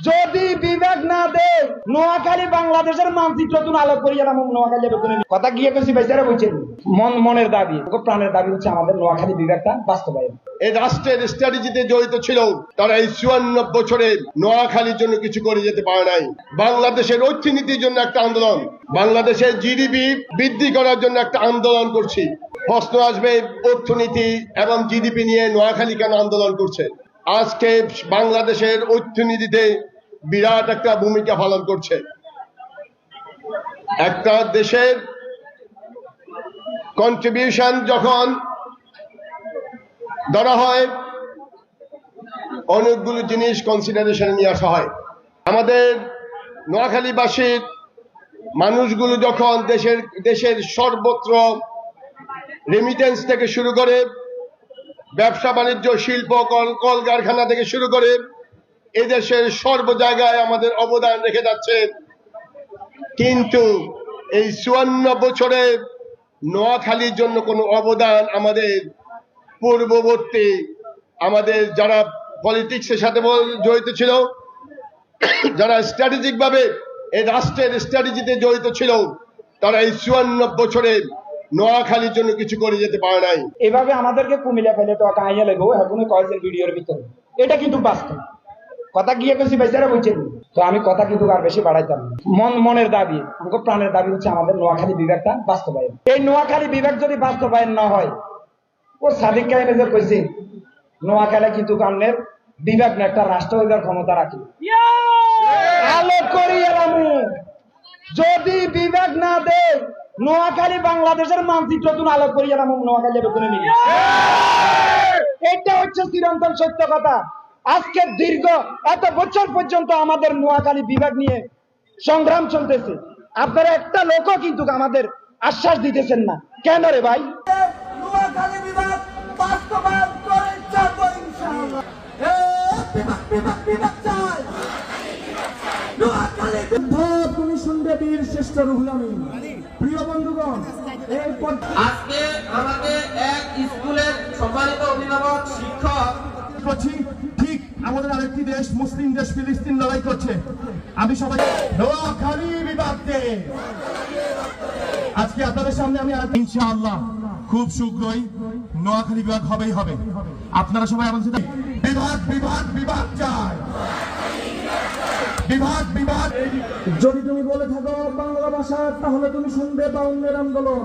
যদি বিবেক না দে নোয়াখালী বাংলাদেশের মানচিত্র তুন আলোক করিয়া নাম নোয়াখালী কথা গিয়ে কেছি বেচারা বলছেন মনের দাবি প্রাণের দাবি হচ্ছে আমাদের নোয়াখালী বিবেকটা বাস্তবায়ন। এই রাষ্ট্রের স্ট্র্যাটেজিতে জড়িত ছিল, তারা এই 54 বছরে নোয়াখালীর জন্য কিছু করে যেতে পারে নাই। বাংলাদেশের অর্থনীতির জন্য একটা আন্দোলন, বাংলাদেশের জিডিপি বৃদ্ধি করার জন্য একটা আন্দোলন করছি। প্রশ্ন আসবে অর্থনীতি এবং জিডিপি নিয়ে নোয়াখালী কেন আন্দোলন করছে? আজকে বাংলাদেশের অর্থনীতিতে বিরাট একটা ভূমিকা পালন করছে। একটা দেশের কন্ট্রিবিউশন যখন ধরা হয়, অনেকগুলো জিনিস কনসিডারেশনে নিয়ে আসা হয়। আমাদের নোয়াখালীবাসীর মানুষগুলো যখন দেশের সর্বত্র রেমিটেন্স থেকে শুরু করে, ব্যবসা বাণিজ্য, শিল্প, কলকারখানা থেকে শুরু করে এদেশের সর্ব জায়গায় আমাদের অবদান রেখে যাচ্ছে। কিন্তু এই 54 বছরে নোয়াখালীর জন্য কোনো অবদান আমাদের পূর্ববর্তী আমাদের যারা পলিটিক্সের সাথে জড়িত ছিল, যারা স্ট্র্যাটেজিক ভাবে এই রাষ্ট্রের স্ট্র্যাটেজিতে জড়িত ছিল, তারা এই 54 বছরে নোয়াখালীর জন্য কিছু করে যেতে পারে নাই। এভাবে আমাদেরকে কুমিল্লা ফেলে তো কাহিয়া লেগো এখনই কয়েছেন ভিডিওর ভিতরে, এটা কিন্তু বাস্তব কথা গিয়ে কেছি বেচারা বলছেন। তো আমি কথা কিন্তু আর বেশি বাড়াইতাম না। মনের দাবি প্রাণের দাবি হচ্ছে আমাদের নোয়াখালী বিভাগটা বাস্তবায়ন। এই নোয়াখালী বিভাগ যদি বাস্তবায়ন না হয়, ও সাদিক কাহিনী যে কইছে নোয়াখালী কিন্তু কান্নের বিভাগ না একটা রাষ্ট্র হইবার ক্ষমতা রাখে। আলোক করি এলাম যদি বিভাগ না দে নোয়াখালী বাংলাদেশের মানচিত্র তুন আলোক করি এলাম নোয়াখালী এটা হচ্ছে চিরন্তন সত্য কথা। আজকে দীর্ঘ এত বছর পর্যন্ত আমাদের নোয়াখালী বিভাগ নিয়ে সংগ্রাম চলতেছে, আপনারা একটা লোকও কিন্তু আমাদের আশ্বাস দিতেছেন না কেন রে ভাই? নোয়াখালী বিভাগ বাস্তবায়ন করে যাবো ইনশাআল্লাহ। তুমি শুনবে বীর শ্রেষ্ঠ রুহুল আমিন। প্রিয় বন্ধুগণ, আজকে আমাদের এক স্কুলের সম্মানিত অভিভাবক শিক্ষক করছি, ঠিক আমাদের আরেকটি দেশ মুসলিম দেশ ফিলিস্তিন লড়াই করছে। আমি সবাই নোয়াখালী বিভাগকে আজকে আপনাদের সামনে আমি ইনশাআল্লাহ খুব শীঘ্রই নোয়াখালী বিভাগ হবেই হবে। আপনারা সবাই আমাদের সাথে বিভাগ বিভাগ বিভাগ চাই, বিভাগ বিভাগ। যদি তুমি বলে থাকো বাংলা ভাষা, তাহলে তুমি শুনবে বাউন্নের আন্দোলন।